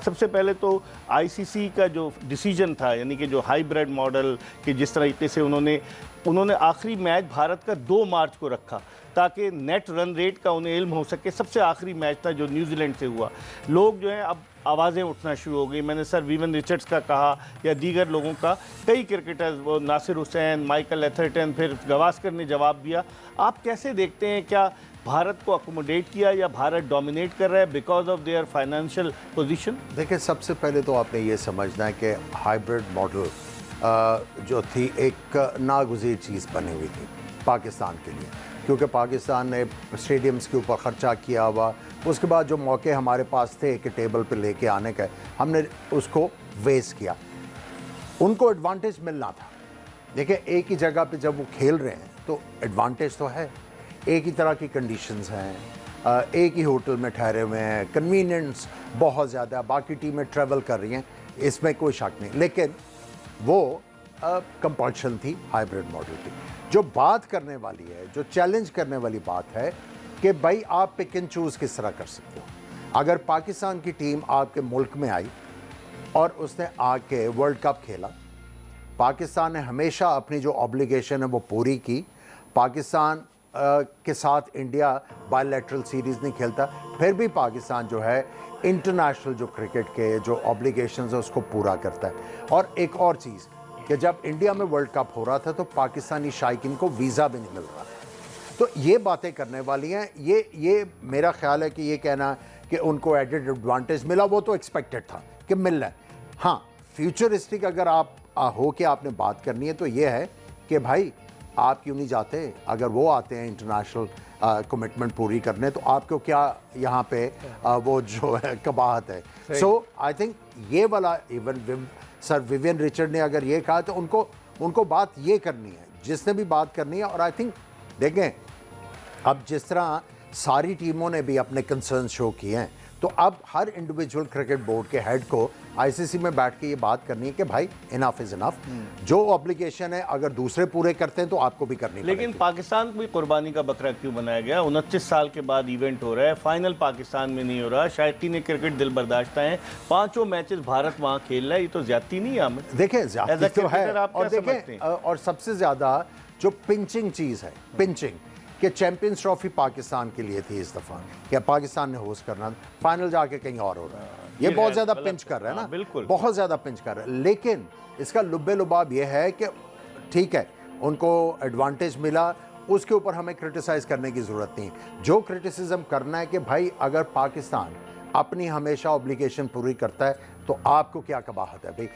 सबसे पहले तो आईसीसी का जो डिसीजन था, यानी कि जो हाइब्रिड मॉडल कि जिस तरीके से उन्होंने आखिरी मैच भारत का 2 मार्च को रखा ताकि नेट रन रेट का उन्हें इल्म हो सके। सबसे आखिरी मैच था जो न्यूजीलैंड से हुआ। लोग जो हैं अब आवाज़ें उठना शुरू हो गई। मैंने सर विवियन रिचर्ड्स का कहा या दीगर लोगों का, कई क्रिकेटर्स, वो नासिर हुसैन, माइकल एथरटन, फिर गवास्कर ने जवाब दिया। आप कैसे देखते हैं, क्या भारत को अकोमोडेट किया या भारत डोमिनेट कर रहा है because of their financial position? देखिए, सबसे पहले तो आपने ये समझना है कि हाइब्रिड मॉडल जो थी एक नागुज़ीर चीज़ बनी हुई थी पाकिस्तान के लिए, क्योंकि पाकिस्तान ने स्टेडियम्स के ऊपर ख़र्चा किया हुआ, उसके बाद जो मौके हमारे पास थे कि टेबल पे लेके आने का, हमने उसको वेस्ट किया। उनको एडवांटेज मिलना था। देखिए, एक ही जगह पे जब वो खेल रहे हैं तो एडवांटेज तो है, एक ही तरह की कंडीशंस हैं, एक ही होटल में ठहरे हुए हैं, कन्वीनियंस बहुत ज़्यादा, बाकी टीमें ट्रैवल कर रही हैं, इसमें कोई शक नहीं। लेकिन वो कंपल्शन थी हाइब्रिड मॉडल की। जो बात करने वाली है, जो चैलेंज करने वाली बात है कि भाई आप पिक एंड चूज़ किस तरह कर सकते हो। अगर पाकिस्तान की टीम आपके मुल्क में आई और उसने आके वर्ल्ड कप खेला, पाकिस्तान ने हमेशा अपनी जो ऑब्लिगेशन है वो पूरी की। पाकिस्तान के साथ इंडिया बायलैटरल सीरीज़ नहीं खेलता, फिर भी पाकिस्तान जो है इंटरनेशनल जो क्रिकेट के जो ऑब्लिगेशंस है उसको पूरा करता है। और एक और चीज़ कि जब इंडिया में वर्ल्ड कप हो रहा था तो पाकिस्तानी शायकीन को वीज़ा भी नहीं मिल रहा था। तो ये बातें करने वाली हैं। ये मेरा ख्याल है कि ये कहना कि उनको एडेड एडवांटेज मिला, वो तो एक्सपेक्टेड था कि मिल रहा है। हाँ, फ्यूचरिस्टिक अगर आप हो के आपने बात करनी है तो ये है कि भाई आप क्यों नहीं जाते? अगर वो आते हैं इंटरनेशनल कमिटमेंट पूरी करने, तो आपको क्या यहाँ पे वो जो है कबाहत है। सो आई थिंक ये वाला, इवन सर विवियन रिचर्ड ने अगर ये कहा तो उनको बात ये करनी है, जिसने भी बात करनी है। और आई थिंक देखें, अब जिस तरह सारी टीमों ने भी अपने कंसर्न शो किए हैं, तो अब हर इंडिविजुअल क्रिकेट बोर्ड के हेड को आईसीसी में बैठ के ये बात करनी है कि भाई इनफ इज इनफ। जो ऑब्लिगेशन है अगर दूसरे पूरे करते हैं तो आपको भी करनी पड़ेगी। लेकिन पाकिस्तान को भी कुर्बानी का बकरा क्यों बनाया गया? 29 साल के बाद इवेंट हो रहा है, फाइनल पाकिस्तान में नहीं हो रहा, शायकीन क्रिकेट दिल बर्दाश्त हैं, 5 मैचेस भारत वहाँ खेल रहा है, ये तो ज्यादती नहीं है? देखें, ज्यादती तो है। और देखें, और सबसे ज्यादा जो पिंचिंग चीज़ है, पिंचिंग कि चैंपियंस ट्रॉफी पाकिस्तान के लिए थी इस दफ़ा, क्या पाकिस्तान ने होस्ट करना, फाइनल जाके कहीं और हो रहा है। ये बहुत ज़्यादा पिंच कर रहा है ना, बिल्कुल बहुत ज़्यादा पिंच कर रहा है। लेकिन इसका लुब्बे लुबाब ये है कि ठीक है, उनको एडवांटेज मिला, उसके ऊपर हमें क्रिटिसाइज़ करने की ज़रूरत नहीं। जो क्रिटिसिज्म करना है कि भाई अगर पाकिस्तान अपनी हमेशा ऑब्लिगेशन पूरी करता है तो आपको क्या कबाहत है भाई।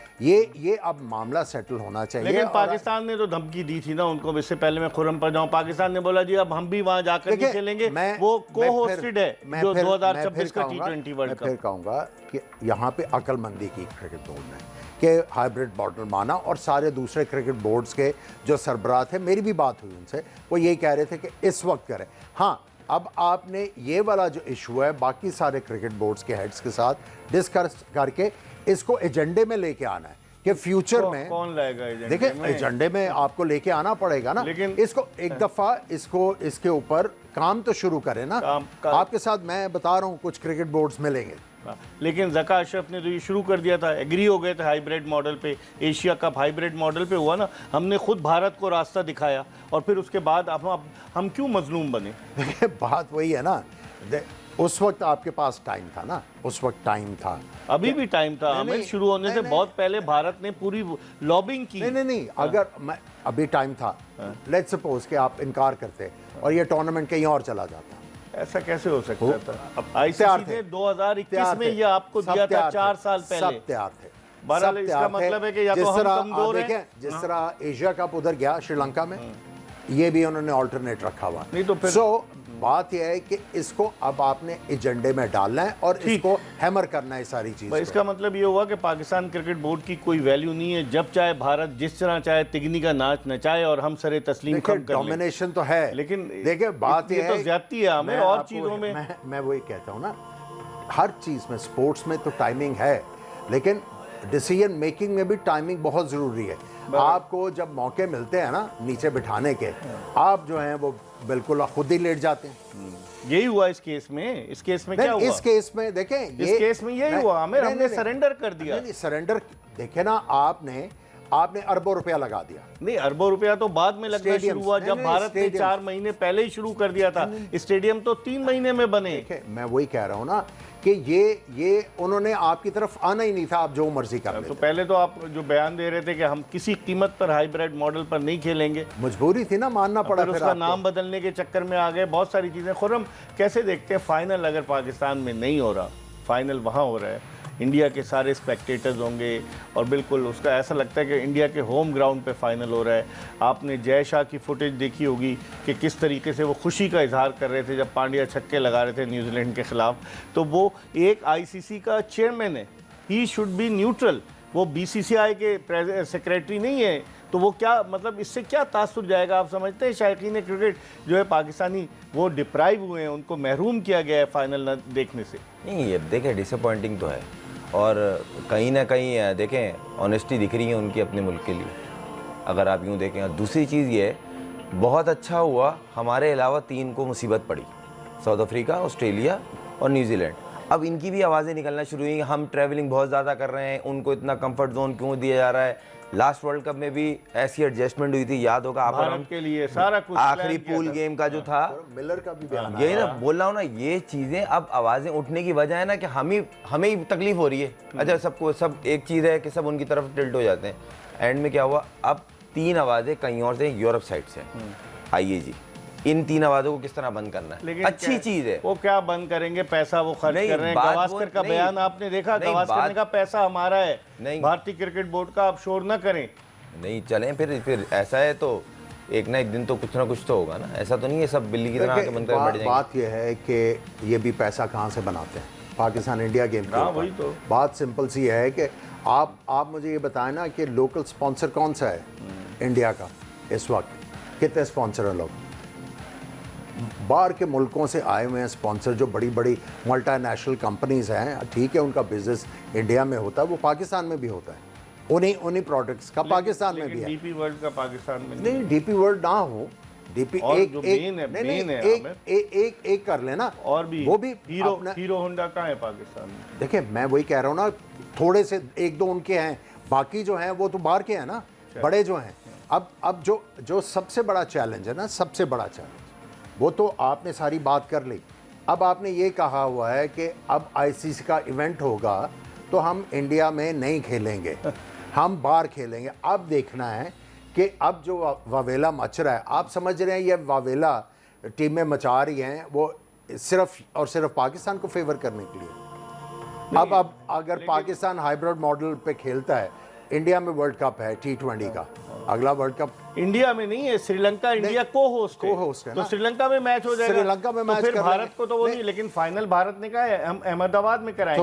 ये अब मामला सेटल होना चाहिए। लेकिन पाकिस्तान ने तो धमकी दी थी ना उनको, इससे पहले मैं खुरम पर जाऊं, पाकिस्तान ने बोला जी अब हम भी वहां जाकर नहीं खेलेंगे, वो को-होस्टेड है जो 2026 का T20 वर्ल्ड कप। मैं फिर कहूंगा कि यहाँ पे अक्लमंदी की क्रिकेट बोर्ड ने कि हाइब्रिड मॉडल माना, और सारे दूसरे क्रिकेट बोर्ड्स के जो सरबराह थे, मेरी भी बात हुई उनसे, वो यही कह रहे थे कि इस वक्त करें। हाँ, अब आपने ये वाला जो इशू है बाकी सारे क्रिकेट बोर्ड्स के हेड्स के साथ डिस्कस करके इसको एजेंडे में लेके आना है कि फ्यूचर में कौन लाएगा एजेंडे में? देखिए, एजेंडे में आपको लेके आना पड़ेगा ना। लेकिन इसको एक दफ़ा इसके ऊपर काम तो शुरू करें ना। आपके साथ मैं बता रहा हूँ कुछ क्रिकेट बोर्ड्स मिलेंगे। लेकिन ज़का अशरफ ने तो ये शुरू कर दिया था, एग्री हो गए थे हाइब्रिड मॉडल पे, एशिया कप हाइब्रिड मॉडल पे हुआ ना, हमने खुद भारत को रास्ता दिखाया और फिर उसके बाद हम क्यों मजलूम बने? देखिए, बात वही है ना, उस वक्त आपके पास टाइम था ना, उस वक्त टाइम था, अभी भी टाइम था हमें, शुरू होने से बहुत पहले भारत ने पूरी लॉबिंग की। नहीं, अगर मैं अभी टाइम था, लेट्स सपोज कि आप इनकार करते और ये टूर्नामेंट कहीं और चला जाता, ऐसा कैसे हो सकता था? अब आईसीसी ने 2021 में ये आपको दिया था, 4 साल पहले सब तैयार थे। बहरहाल इसका मतलब है कि या तो हम कमजोर हैं। जिस तरह एशिया कप उधर गया श्रीलंका में, ये भी उन्होंने ऑल्टरनेट रखा हुआ, नहीं तो फिर बात यह है कि इसको अब आपने एजेंडे में डालना है और इसको हैमर करना है सारी चीज़। इसका मतलब ये हुआ कि पाकिस्तान क्रिकेट बोर्ड की कोई वैल्यू नहीं है, जब चाहे भारत जिस तरह चाहे तिगनी का नाच नचाए और हम सरे तस्लीम कम कर लें। डोमिनेशन तो है, लेकिन देखिए बात ये तो ज्यादती है हमें और चीज़ों में। मैं वही कहता हूँ ना, हर चीज़ में, स्पोर्ट्स में तो टाइमिंग है, लेकिन डिसीजन मेकिंग में भी टाइमिंग बहुत ज़रूरी है। आपको जब मौके मिलते हैं ना नीचे बिठाने के, आप जो हैं वो बिल्कुल खुद ही लेट जाते हैं। यही हुआ इस केस में। इस केस में क्या नहीं, हुआ? इस केस में देखें, इस केस में यही हुआ आमिर, हमने सरेंडर कर दिया। नहीं, सरेंडर देखे ना, आपने अरबों रुपया लगा दिया। नहीं, अरबों रुपया तो बाद में लगना स्टेडियम्स, शुरू हुआ, नहीं, जब नहीं, भारत ने स्टेडियम्स। 4 महीने पहले ही शुरू कर दिया था। स्टेडियम तो 3 महीने में बने। देखें, मैं वही कह रहा हूं ना कि ये उन्होंने आपकी तरफ आना ही नहीं था, आप जो मर्जी कर तो लेते। पहले तो आप जो बयान दे रहे थे कि हम किसी कीमत पर हाइब्रिड मॉडल पर नहीं खेलेंगे, मजबूरी थी ना, मानना पड़ा। फिर फिर उसका आपको। नाम बदलने के चक्कर में आ गए, बहुत सारी चीज़ें। खुर्रम, कैसे देखते हैं फाइनल अगर पाकिस्तान में नहीं हो रहा, फाइनल वहाँ हो रहा है, इंडिया के सारे स्पेक्टेटर्स होंगे और बिल्कुल उसका ऐसा लगता है कि इंडिया के होम ग्राउंड पे फाइनल हो रहा है। आपने जय शाह की फुटेज देखी होगी कि किस तरीके से वो खुशी का इजहार कर रहे थे जब पांड्या छक्के लगा रहे थे न्यूजीलैंड के खिलाफ। तो वो एक आईसीसी का चेयरमैन है, ही शुड बी न्यूट्रल, वो बीसीसीआई के सेक्रेटरी नहीं है। तो वो क्या मतलब, इससे क्या तासुर जाएगा? आप समझते हैं शायकीन क्रिकेट जो है पाकिस्तानी वो डिप्राइव हुए हैं, उनको महरूम किया गया है फाइनल न देखने से? नहीं, ये देखें डिसअपॉइंटिंग तो है, और कहीं ना कहीं देखें ऑनेस्टी दिख रही है उनकी अपने मुल्क के लिए, अगर आप यूँ देखें। और दूसरी चीज़ ये है, बहुत अच्छा हुआ हमारे अलावा 3 को मुसीबत पड़ी, साउथ अफ्रीका, ऑस्ट्रेलिया और न्यूजीलैंड। अब इनकी भी आवाज़ें निकलना शुरू हुई, हम ट्रैवलिंग बहुत ज़्यादा कर रहे हैं, उनको इतना कंफर्ट जोन क्यों दिया जा रहा है। लास्ट वर्ल्ड कप में भी ऐसी एडजस्टमेंट हुई थी, याद होगा आप और हम, भारत के लिए सारा कुछ आखिरी प्लान किया पूल था। गेम का जो था, मिलर का भी बयान यही ना बोल रहा हूँ ना, ये चीज़ें अब आवाज़ें उठने की वजह है ना कि हमें ही तकलीफ हो रही है। अच्छा, सबको सब एक चीज़ है कि सब उनकी तरफ टिल्ट हो जाते हैं। एंड में क्या हुआ, अब 3 आवाज़ें कहीं और से, यूरोप साइड से आइए जी, इन 3 आवाज़ों को किस तरह बंद करना है। लेकिन अच्छी चीज़ है। वो क्या बंद करेंगे, पैसा वो खर्च नहीं, कर रहे हैं। बात गवास्कर का नहीं, बयान आपने देखा, नहीं, गवास्कर ने कहा पैसा हमारा है, नहीं। भारतीय क्रिकेट बोर्ड का, आप शोर ना करें। नहीं चलें, फिर ऐसा है तो एक ना एक दिन तो कुछ ना कुछ तो होगा ना, ऐसा तो नहीं है सब बिल्ली की तरह आके बंद कर बैठ जाएंगे। बात यह है कि ये भी पैसा कहाँ से बनाते हैं, पाकिस्तान इंडिया गेम के हाँ, ऊपर। वही तो। बात सिंपल सी है कि आप मुझे ये बताएं ना कि लोकल स्पॉन्सर कौन सा है इंडिया का इस वक्त, कितने स्पॉन्सर हैं लोग? बाहर के मुल्कों से आए हुए हैं स्पॉन्सर, जो बड़ी बड़ी मल्टीनेशनल कंपनीज हैं। ठीक है, उनका बिजनेस इंडिया में होता है, वो पाकिस्तान में भी होता है, उन्हीं प्रोडक्ट्स का पाकिस्तान में भी है। डीपी वर्ल्ड का पाकिस्तान में नहीं, डीपी वर्ल्ड ना हो, डीपी और एक जो एक मेन है, नहीं, मेन नहीं, है एक एक एक कर लेना, और भी वो भी हीरो होंडा कहाँ है पाकिस्तान में? देखिए, मैं वही कह रहा हूँ ना, थोड़े से 1-2 उनके हैं, बाकी जो हैं वो तो बाहर के हैं ना, बड़े जो हैं। अब जो सबसे बड़ा चैलेंज है ना, सबसे बड़ा चैलेंज, वो तो आपने सारी बात कर ली। अब आपने ये कहा हुआ है कि अब आईसीसी का इवेंट होगा तो हम इंडिया में नहीं खेलेंगे, हम बाहर खेलेंगे। अब देखना है कि अब जो वावेला मच रहा है, आप समझ रहे हैं ये वावेला टीमें मचा रही हैं वो सिर्फ और सिर्फ पाकिस्तान को फेवर करने के लिए। अब अगर पाकिस्तान हाइब्रिड मॉडल पे खेलता है, इंडिया में वर्ल्ड कप है T20 का, अगला वर्ल्ड कप इंडिया में नहीं है, श्रीलंका इंडिया को होस्ट है तो ना। श्रीलंका में मैच हो जाएगा। श्रीलंका में तो मैच फिर कर भारत लेंगे। को तो वो नहीं, लेकिन फाइनल भारत ने कहा है हम अहमदाबाद में कराएंगे।